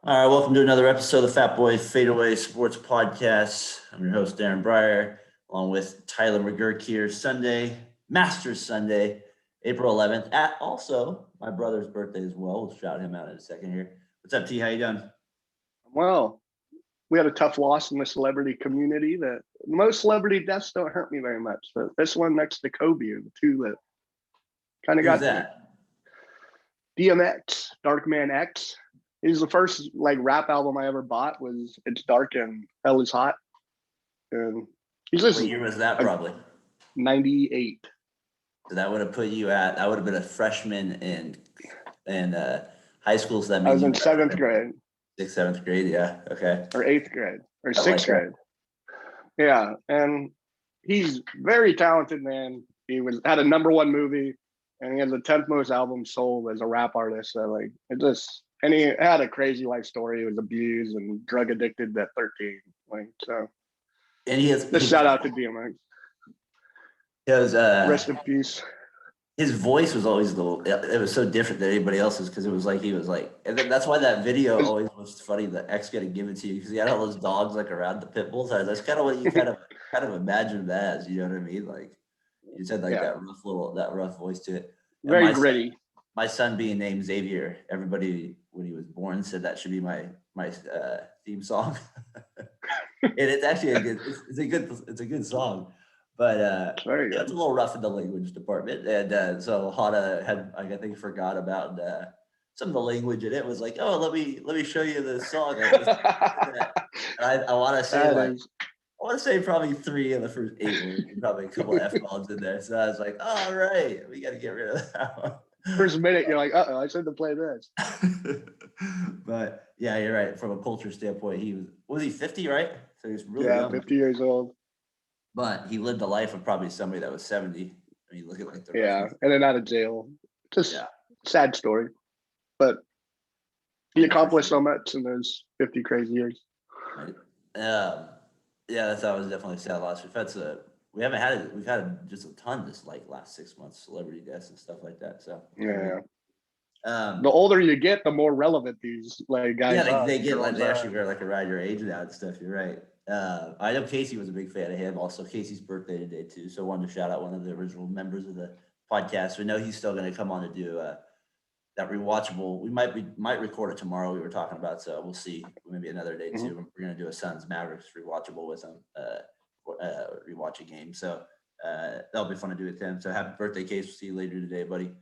All right, welcome to another episode of the Fatboy FadeAway Sports Podcast. I'm your host, Darren Breyer, along with Tyler McGurk here. Masters Sunday, April 11th, at also my brother's birthday as well. We'll shout him out in a second here. What's up, T? How you doing? Well, we had a tough loss in the celebrity community. That most celebrity deaths don't hurt me very much, but this one next to Kobe are the two that kind of got that? DMX, Dark Man X. He's the first rap album I ever bought. Was It's Dark and Hell Is Hot, and he's just What year was that? Probably 98. So that would have put you at. I would have been a freshman in high school. So that I was in seventh grade. Sixth, seventh grade, yeah. Okay. Or eighth grade, or sixth grade. Yeah, and he's very talented, man. He had a #1 movie, and he has the 10th most albums sold as a rap artist. So and he had a crazy life story. He was abused and drug addicted at 13. And he has shout out to DMX. Rest in peace. His voice was always it was so different than anybody else's because it was like and that's why that video always was funny. The X got to give it to you because he had all those dogs around the pit bulls. That's kind of what you kind of imagine that as. You know what I mean? Like you said, that rough voice to it. And very gritty. My son being named Xavier, everybody when he was born said that should be my theme song. And it's actually it's a good song. But it's a little rough in the language department, and so Hana had I think forgot about some of the language in it. Was like, oh, let me show you the song. I want to say probably 3 of the first 8 words, and probably a couple of F-bombs in there. So I was like, oh, all right, we got to get rid of that one. First minute, you're like, I shouldn't have played this. But yeah, you're right. From a culture standpoint, was he 50, right? So he was really young. 50 years old. But he lived a life of probably somebody that was 70. I mean, look at the and then out of jail. Just sad story. But he accomplished so much in those 50 crazy years. Right. That was definitely a sad loss. We've had just a ton this last 6 months, celebrity deaths and stuff like that. So the older you get, the more relevant these guys are. Yeah, they get they actually wear around your age now and stuff. You're right. I know Casey was a big fan of him. Also, Casey's birthday today too, so I wanted to shout out one of the original members of the podcast. We know he's still going to come on to do that rewatchable. We might record it tomorrow. We were talking about, so we'll see. Maybe another day too. We're going to do a Suns Mavericks rewatchable with him, rewatch a game. So that'll be fun to do with him. So happy birthday, Case! We'll see you later today, buddy.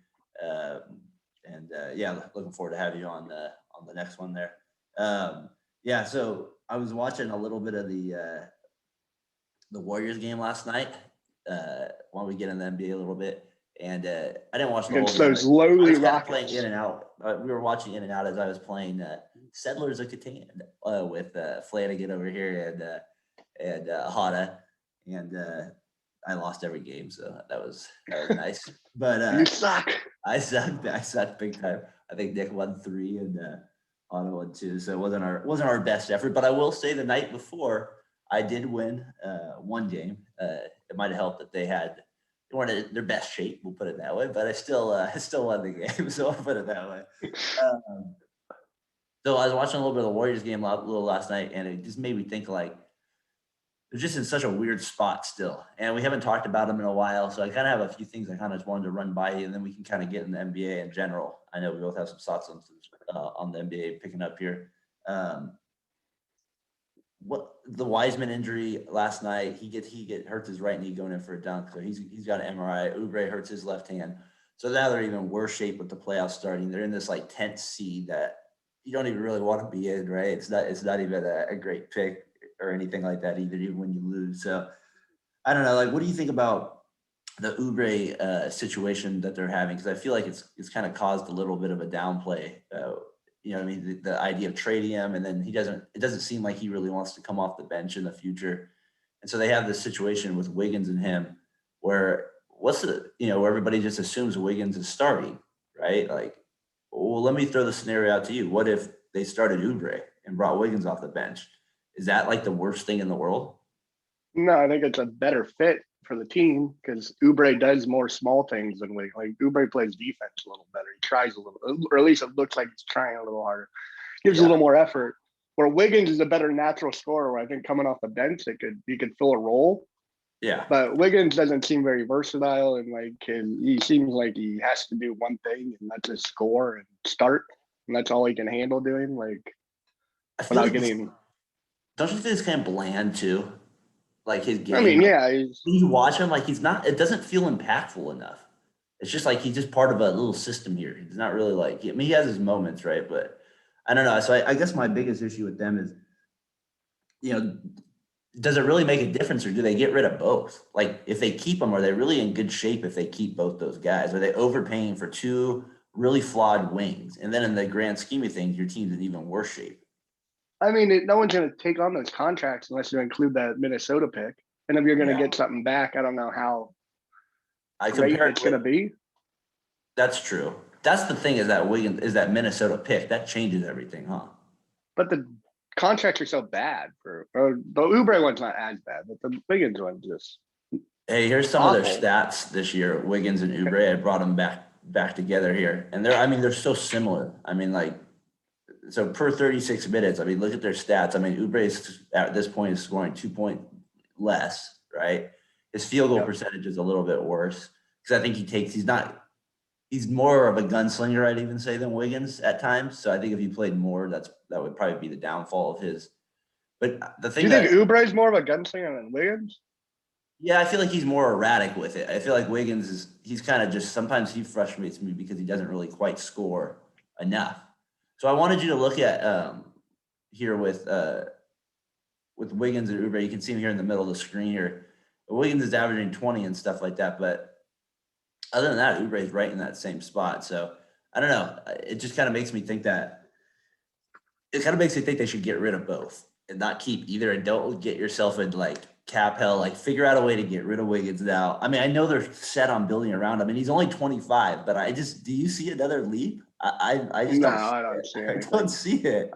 Looking forward to having you on the next one there. So I was watching a little bit of the Warriors game last night. While we get in the NBA a little bit, and I didn't watch the whole game. Those lowly Rockets. Playing in and out. We were watching in and out as I was playing Settlers of Catan with Flanagan over here and Hana, and I lost every game, so that was nice. But you suck. I sucked big time. I think Nick won 3 and Hana won 2, so it wasn't our best effort. But I will say the night before I did win one game. It might have helped that they weren't in their best shape. We'll put it that way. But I still won the game, so I'll put it that way. So I was watching a little bit of the Warriors game last night, and it just made me think they're just in such a weird spot still, and we haven't talked about them in a while. So I kind of have a few things I kind of just wanted to run by you, and then we can kind of get in the NBA in general. I know we both have some thoughts on the NBA picking up here. What the Wiseman injury last night? He hurts his right knee going in for a dunk, so he's got an MRI. Oubre hurts his left hand, so now they're even worse shape with the playoffs starting. They're in this 10th seed that you don't even really want to be in, right? It's not even a great pick or anything like that either, even when you lose. So I don't know. What do you think about the Oubre situation that they're having? Because I feel like it's kind of caused a little bit of a downplay. You know what I mean? The idea of trading him, and then it doesn't seem like he really wants to come off the bench in the future. And so they have this situation with Wiggins and him where where everybody just assumes Wiggins is starting, right? Well, let me throw the scenario out to you. What if they started Oubre and brought Wiggins off the bench? Is that the worst thing in the world? No, I think it's a better fit for the team because Oubre does more small things than Wiggins. Oubre plays defense a little better. He tries a little, or at least it looks like he's trying a little harder. gives a little more effort. Where Wiggins is a better natural scorer, where I think coming off the bench, he could fill a role. Yeah. But Wiggins doesn't seem very versatile, and like he seems like he has to do one thing, and that's just score and start, and that's all he can handle doing. Like I feel without like getting. don't you think it's kind of bland too? Like his game. I mean, like, yeah, when you watch him, like he's not. It doesn't feel impactful enough. It's just like he's just part of a little system here. He's not really like. I mean, he has his moments, right? But I don't know. So I guess my biggest issue with them is, you know, does it really make a difference, or do they get rid of both? Like, if they keep them, are they really in good shape if they keep both those guys? Are they overpaying for two really flawed wings? And then in the grand scheme of things, your team's in even worse shape. I mean, no one's going to take on those contracts unless you include that Minnesota pick. And if you're going to Yeah. get something back, I don't know how I great compare it's going to be. That's true. That's the thing is that Minnesota pick that changes everything, huh? But the contracts are so bad or the Oubre one's not as bad, but the Wiggins one just. Hey, here's some of their Awful. stats this year. Wiggins and Oubre. I brought them back together here, and they're so similar. I mean, like, so per 36 minutes. I mean, look at their stats. I mean, Oubre is at this point is scoring 2 point less, right? His field goal percentage is a little bit worse because I think he's more of a gunslinger, I'd even say, than Wiggins at times. So I think if he played more, that would probably be the downfall of his. But the Do thing you think Oubre's more of a gunslinger than Wiggins? yeah, I feel like he's more erratic with it. I feel like he's kind of just sometimes he frustrates me because he doesn't really quite score enough. So I wanted you to look at here with Wiggins and Oubre. You can see him here in the middle of the screen here. Wiggins is averaging 20 and stuff like that, but other than that, Oubre is right in that same spot. So I don't know. It just kind of makes me think they should get rid of both and not keep either. And don't get yourself in like cap hell. Like figure out a way to get rid of Wiggins now. I mean, I know they're set on building around him, and he's only 25. But do you see another leap? I just No, don't. I don't see I anything. don't see it.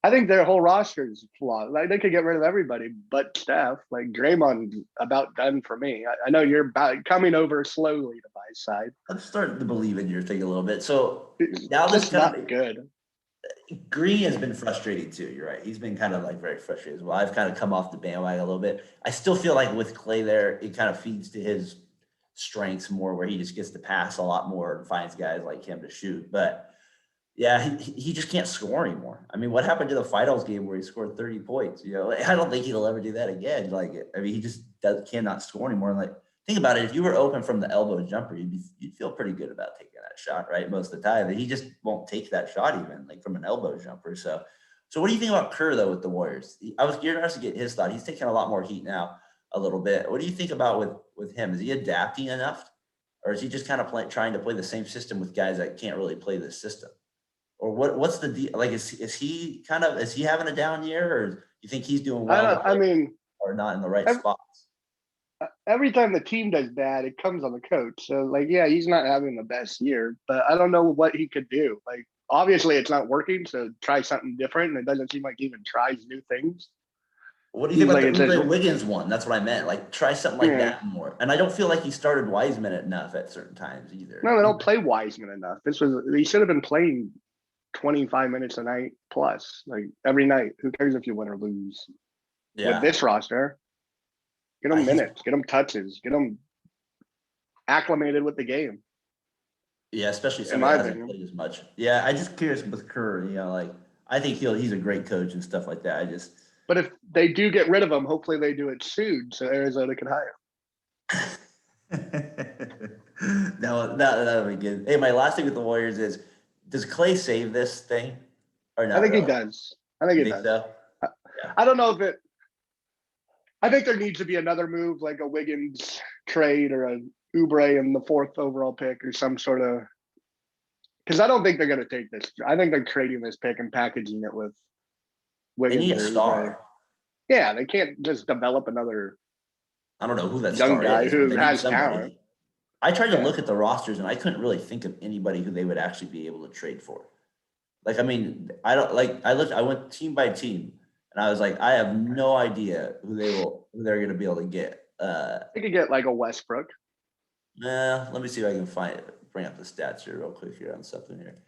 I think their whole roster is flawed. Like they could get rid of everybody but Steph. Like Draymond's about done for me. I know you're coming over slowly to my side. I'm starting to believe in your thing a little bit. So now Just not good. Green has been frustrating too. You're right. He's been kind of like very frustrated as well. I've kind of come off the bandwagon a little bit. I still feel like with Clay there, it kind of feeds to his strengths more, where he just gets to pass a lot more and finds guys like him to shoot. But yeah, he just can't score anymore. I mean, what happened to the finals game where he scored 30 points? You know, I don't think he'll ever do that again. Like, I mean, he just cannot score anymore. And like, think about it. If you were open from the elbow jumper, you'd feel pretty good about taking that shot, right? Most of the time, and he just won't take that shot even like from an elbow jumper. So what do you think about Kerr though with the Warriors? I was curious to get his thought. He's taking a lot more heat now, a little bit. What do you think about with him? Is he adapting enough, or is he just kind of trying to play the same system with guys that can't really play this system? Or what's the deal? Like, is he having a down year, or do you think he's doing well? I mean, or not in the right spots? Every time the team does bad, it comes on the coach. So, like, yeah, he's not having the best year, but I don't know what he could do. Like, obviously, it's not working, so try something different. And it doesn't seem like he even tries new things. What do you think about the Wiggins one? That's what I meant. Like, try something like that more. And I don't feel like he started Wiseman enough at certain times either. No, they don't play Wiseman enough. He should have been playing 25 minutes a night plus, like every night. Who cares if you win or lose? Yeah. With this roster, get them minutes, get them touches, get them acclimated with the game. Yeah, especially somebody that hasn't played as much. Yeah, I just curious with Kerr. You know, like I think he's a great coach and stuff like that. But if they do get rid of him, hopefully they do it soon so Arizona can hire him. No, that'll be good. Hey, my last thing with the Warriors is, does Clay save this thing or not? I think he does. I think he does. So? I don't know if it. I think there needs to be another move, like a Wiggins trade or a Oubre in the 4th overall pick or some sort of. Because I don't think they're going to take this. I think they're trading this pick and packaging it with Wiggins. They need a star. Oubre. Yeah, they can't just develop another. I don't know who that young star guy is. who has talent. I tried to look at the rosters and I couldn't really think of anybody who they would actually be able to trade for. Like, I mean, I went team by team and I was like, I have no idea who they're going to be able to get. They could get like a Westbrook. Let me see if I can bring up the stats here real quick here on something here.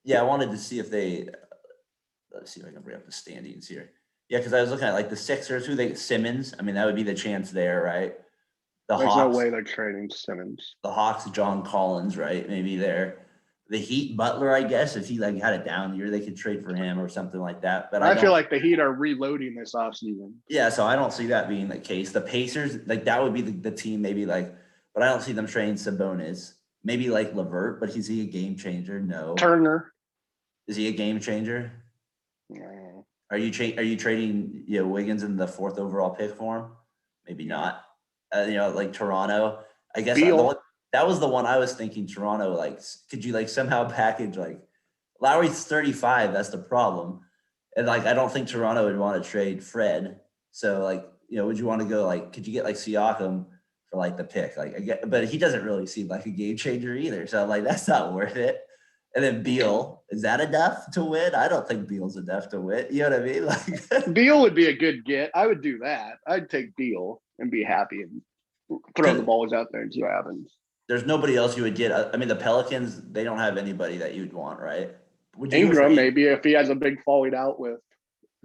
Yeah, I wanted to see if they. Let's see if I can bring up the standings here. Yeah, because I was looking at like the Sixers, who they Simmons. I mean, that would be the chance there, right? The There's no Hawks, way they're trading Simmons. John Collins, right? Maybe there. The Heat, Butler, I guess, if he like had a down year, they could trade for him or something like that. But I I feel don't. like the Heat are reloading this offseason. Yeah, so I don't see that being the case. The Pacers, like that would be the team, maybe like, but I don't see them trading Sabonis. Maybe like Levert, but is he a game changer? No. Turner. Is he a game changer? No. Are you trading Wiggins in the 4th overall pick for him? Maybe not. Like Toronto. I guess Beal. that was the one I was thinking. Toronto, like, could you like somehow package like Lowry's 35? That's the problem, and like I don't think Toronto would want to trade Fred. So like would you want to go like? Could you get like Siakam for like the pick? Like I get, but he doesn't really seem like a game changer either. So like that's not worth it. And then Beal, is that enough to win? I don't think Beal's enough to win. You know what I mean? Like Beal would be a good get. I would do that. I'd take Beal and be happy and throw the balls out there and see what happens. There's nobody else you would get. I mean, the Pelicans, they don't have anybody that you'd want, right? Would you Ingram, maybe, if he has a big falling out with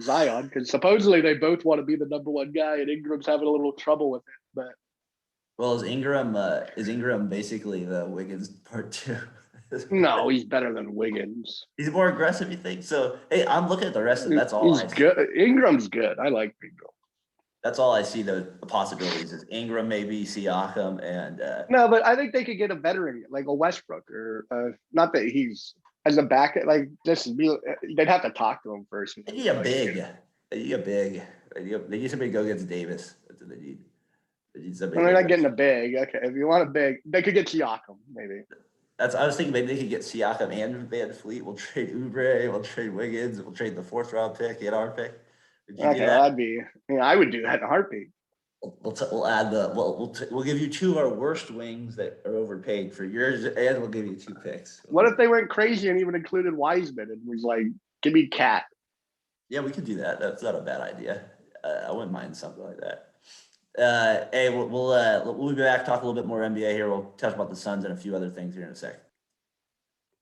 Zion, because supposedly they both want to be the number one guy, and Ingram's having a little trouble with it. But well, is Ingram basically the Wiggins part 2? no, he's better than Wiggins. He's more aggressive, you think? So, hey, I'm looking at the rest of it. That's all He's good. Ingram's good. I like Ingram. That's all I see the possibilities is Ingram, maybe Siakam, and no, but I think they could get a veteran like a Westbrook or not that he's as a back like this. They'd have to talk to him first. They need a big. They need a big. They need somebody to go against Davis. That's what they need. They need somebody. Well, they're not getting a big. Okay, if you want a big, they could get Siakam maybe. I was thinking maybe they could get Siakam and Van Fleet. We'll trade Oubre. We'll trade Wiggins. We'll trade the 4th round pick and our pick. Okay, I would do that in a heartbeat. We'll add we'll give you 2 of our worst wings that are overpaid for yours, and we'll give you 2 picks. What if they went crazy and even included Wiseman and was like, "Give me Cat"? Yeah, we could do that. That's not a bad idea. I wouldn't mind something like that. Hey, we'll be back, talk a little bit more NBA here. We'll talk about the Suns and a few other things here in a sec.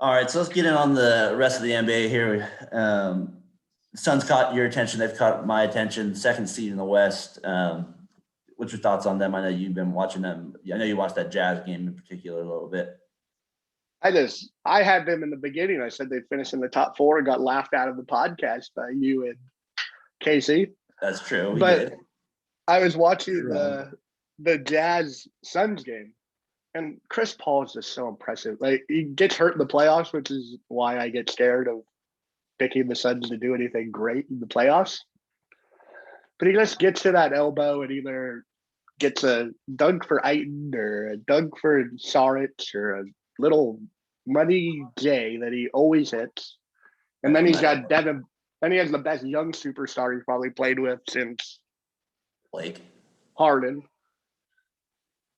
All right, so let's get in on the rest of the NBA here. Suns caught your attention. They've caught my attention. 2nd seed in the West. What's your thoughts on them? I know you've been watching them. I know you watched that Jazz game in particular a little bit. I had them in the beginning. I said they'd finish in the top 4 and got laughed out of the podcast by you and Casey. That's true. But I was watching the Jazz Suns game, and Chris Paul is just so impressive. Like, he gets hurt in the playoffs, which is why I get scared of picking the Suns to do anything great in the playoffs. But he just gets to that elbow and either gets a dunk for Aiton or a dunk for Saric or a little money J that he always hits. And then he's got Devin. Then he has the best young superstar he's probably played with since Blake Harden.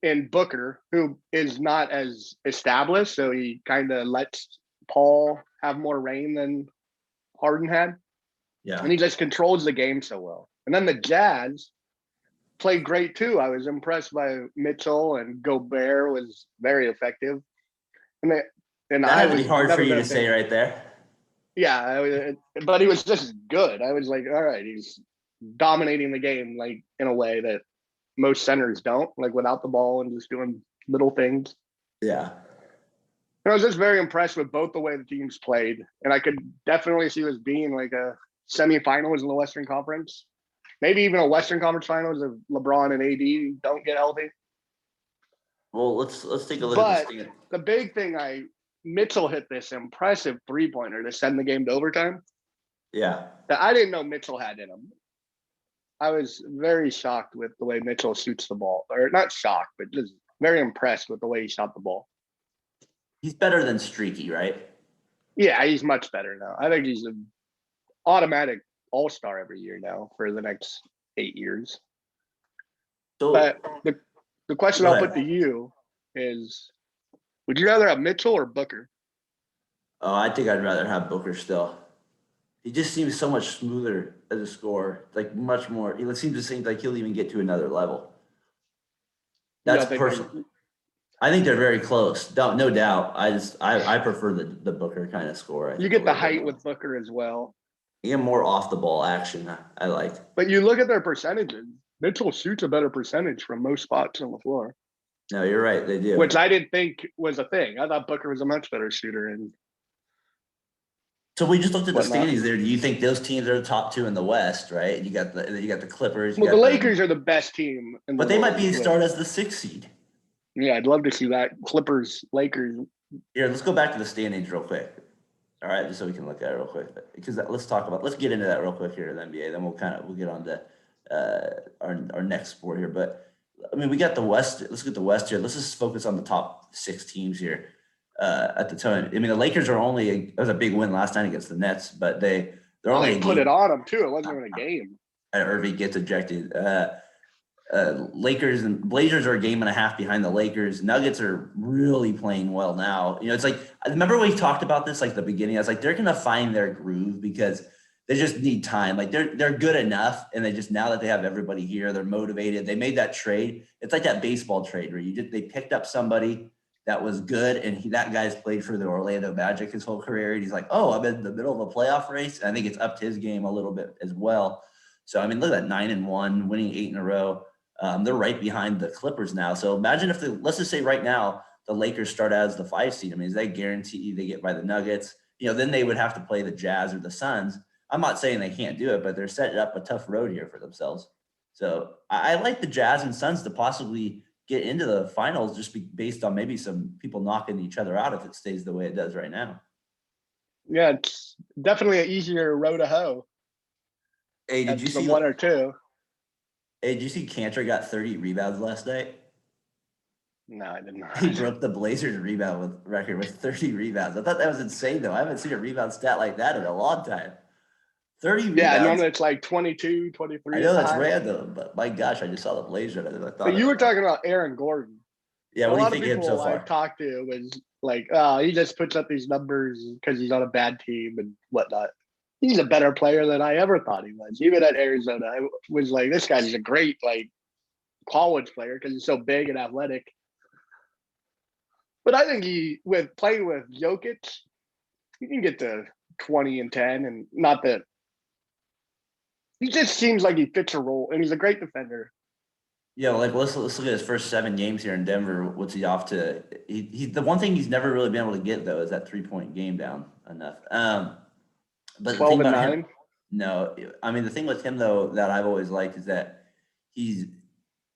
And Booker, who is not as established, so he kind of lets Paul have more reign than Harden had. Yeah. And he just controls the game so well. And then the Jazz played great too. I was impressed by Mitchell, and Gobert was very effective. And that would be hard for you to say right there. Yeah, but he was just good. I was like, all right, he's dominating the game like in a way that most centers don't, like without the ball and just doing little things. Yeah. I was just very impressed with both the way the teams played, and I could definitely see this being like a semifinals in the Western Conference, maybe even a Western Conference Finals if LeBron and AD don't get healthy. Well, let's take a look at this thing. The big thing, Mitchell hit this impressive 3-pointer to send the game to overtime. Yeah, that I didn't know Mitchell had in him. I was very shocked with the way Mitchell shoots the ball, or not shocked, but just very impressed with the way he shot the ball. He's better than Streaky, right? Yeah, he's much better now. I think he's an automatic all-star every year now for the next 8 years. So, but the question I'll put to you is, would you rather have Mitchell or Booker? Oh, I think I'd rather have Booker still. He just seems so much smoother as a scorer, like much more. He seems like he'll even get to another level. That's personal. I think they're very close. No doubt. I prefer the Booker kind of score. I You think a get the little bit height more. with Booker as well. You get more off the ball action. I like. But you look at their percentages. Mitchell shoots a better percentage from most spots on the floor, No, you're right. They do. which I didn't think was a thing. I thought Booker was a much better shooter and So we just looked at the whatnot. standings there. Do you think those teams are the top two in the West, right? You got the Clippers. You Well, the got Lakers are the best team in the but they might world. be start as the 6th seed. Yeah, I'd love to see that. Clippers, Lakers. Here, let's go back to the standings real quick. All right, just so we can look at it real quick. Because let's get into that real quick here in the NBA. Then we'll get on to our next sport here. But I mean, we got the West. Let's get the West here. Let's just focus on the top 6 teams here at the time. I mean, the Lakers are only it was a big win last night against the Nets, but they're only They put it on them too. It wasn't even a game. Irving gets ejected. Lakers and Blazers are a game and a half behind the Lakers. Nuggets are really playing well now. You know, it's like, I remember we talked about this like the beginning. I was like, they're gonna find their groove because they just need time. Like they're good enough, and they just now that they have everybody here, they're motivated. They made that trade. It's like that baseball trade where they picked up somebody that was good, and that guy's played for the Orlando Magic his whole career. And he's like, oh, I'm in the middle of a playoff race. And I think it's upped his game a little bit as well. So I mean, look at that 9-1, winning 8 in a row. They're right behind the Clippers now. So imagine if let's just say right now, the Lakers start as the 5 seed. I mean, is that guarantee they get by the Nuggets? You know, then they would have to play the Jazz or the Suns. I'm not saying they can't do it, but they're setting up a tough road here for themselves. So I like the Jazz and Suns to possibly get into the finals just based on maybe some people knocking each other out if it stays the way it does right now. Yeah, it's definitely an easier road to hoe. Hey, did you see 1 or 2? Hey, did you see Cantor got 30 rebounds last night? No, I did not. He broke the Blazers rebound record with 30 rebounds. I thought that was insane, though. I haven't seen a rebound stat like that in a long time. 30 rebounds. Yeah, normally it's like 22, 23. I know that's random, but my gosh, I just saw the Blazers. But you were talking about Aaron Gordon. Yeah, what do you think of him so far? I've talked to was like, oh, he just puts up these numbers because he's on a bad team and whatnot. He's a better player than I ever thought he was. Even at Arizona, I was like, this guy's a great college player because he's so big and athletic. But I think playing with Jokic, he can get to 20 and 10, and not that he just seems like he fits a role, and he's a great defender. Yeah, well, let's look at his first 7 games here in Denver. What's he off to? He the one thing he's never really been able to get though is that 3-point game down enough. But 12 and 9. No, I mean the thing with him though that I've always liked is that he's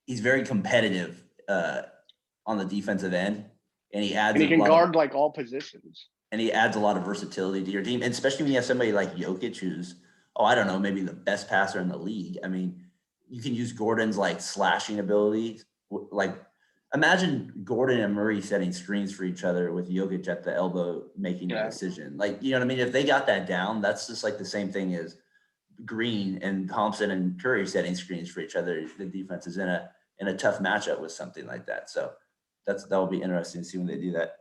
very competitive on the defensive end, and he adds. And he can guard like all positions. And he adds a lot of versatility to your team, and especially when you have somebody like Jokic, who's I don't know, maybe the best passer in the league. I mean, you can use Gordon's slashing ability. Imagine Gordon and Murray setting screens for each other with Jokic at the elbow making a decision. You know what I mean? If they got that down, that's just like the same thing as Green and Thompson and Curry setting screens for each other. The defense is in a tough matchup with something like that. So that will be interesting to see when they do that.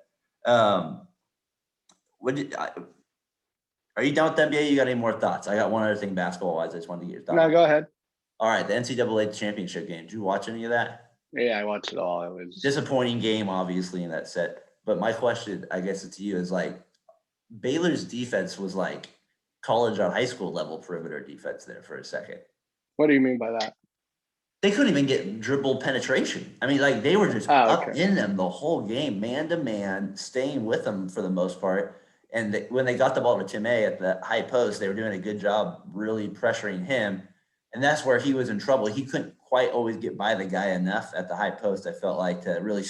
Are you done with the NBA? You got any more thoughts? I got one other thing basketball-wise. I just wanted to get your thoughts. No, go ahead. All right, the NCAA championship game. Did you watch any of that? Yeah, I watched it all. It was disappointing game, obviously, in that set. But my question, I guess it's you, is Baylor's defense was like college or high school level perimeter defense there for a second. What do you mean by that? They couldn't even get dribble penetration. I mean, they were just up in them the whole game, man to man, staying with them for the most part. And when they got the ball to Tim A at the high post, they were doing a good job really pressuring him. And that's where he was in trouble. He couldn't quite always get by the guy enough at the high post, I felt like, to really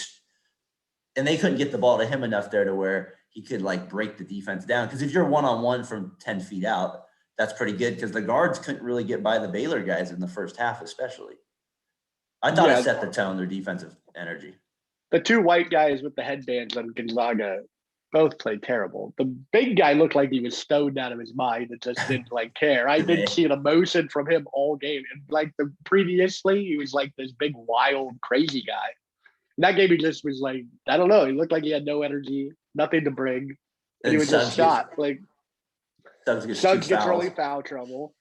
– and they couldn't get the ball to him enough there to where he could, break the defense down. Because if you're one-on-one from 10 feet out, that's pretty good because the guards couldn't really get by the Baylor guys in the first half especially. I thought it set the tone, their defensive energy. The 2 white guys with the headbands on Gonzaga both played terrible. The big guy looked like he was stoned out of his mind and just didn't care. I didn't see an emotion from him all game. And previously, he was this big, wild, crazy guy. In that game, he just was I don't know. He looked like he had no energy, nothing to bring. And he was just shot. Suggs gets early foul trouble.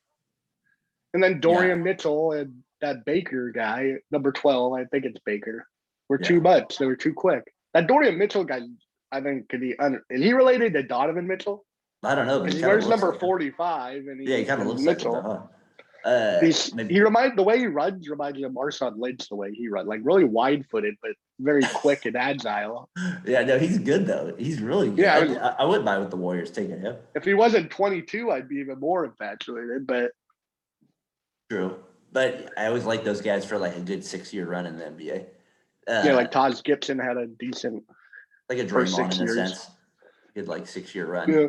And then Dorian Mitchell and that Baker guy, number 12, I think it's Baker, were too much. They were too quick. That Dorian Mitchell guy, I think, is he related to Donovan Mitchell? I don't know, but Because he he kind of wears looks number like him. 45, and Yeah, he kind of he's looks like him, Mitchell. huh? Maybe. The way he runs reminds me of Marshawn Lynch. The way he runs, like really wide footed, but very quick and agile. Yeah, no, he's good though. He's really good. Yeah, I wouldn't mind with the Warriors taking him. if he wasn't 22, I'd be even more infatuated. But True, but I always like those guys for like a good 6-year run in the NBA. yeah, like Taj Gibson had a decent Like a first Draymond 6 in a years. sense. Good like 6-year run. Yeah,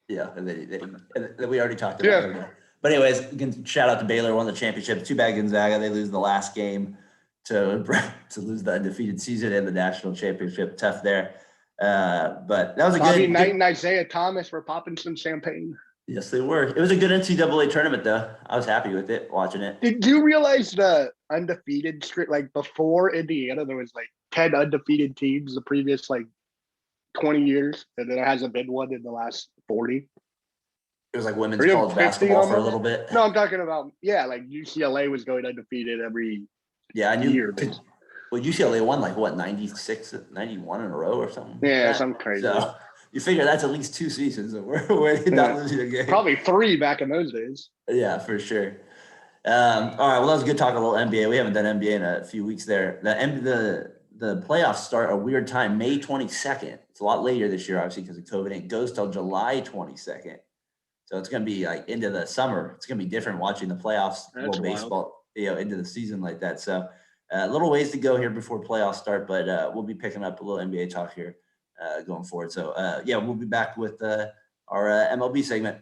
Yeah, and then we already talked about yeah. him. But anyways, again, shout out to Baylor, won the championship. Too bad Gonzaga, they lose the last game to lose the undefeated season and the national championship. Tough there. But that was a Bobby good, Knight and Isaiah Thomas were popping some champagne. yes, they were. It was a good NCAA tournament though. I was happy with it, watching it. Did you realize the undefeated streak? Like before Indiana, there was like 10 undefeated teams the previous like 20 years, and then there hasn't been one in the last 40. It was like women's Or even college 50 basketball for a almost. little bit. No, I'm talking about like UCLA was going undefeated every Yeah, I knew. year. Well, UCLA won like what 96, 91 in a row or something. Yeah, like something crazy. So you figure that's at least 2 seasons that we're not losing a game. Probably 3 back in those days. Yeah, for sure. All right, well, that was a good talk a little NBA. We haven't done NBA in a few weeks there. The playoffs start a weird time, May 22nd. It's a lot later this year, obviously, because of COVID. It goes till July 22nd. So it's going to be like into the summer. It's going to be different watching the playoffs, little baseball, into the season like that. So a little ways to go here before playoffs start, but we'll be picking up a little NBA talk here going forward. So, we'll be back with our MLB segment.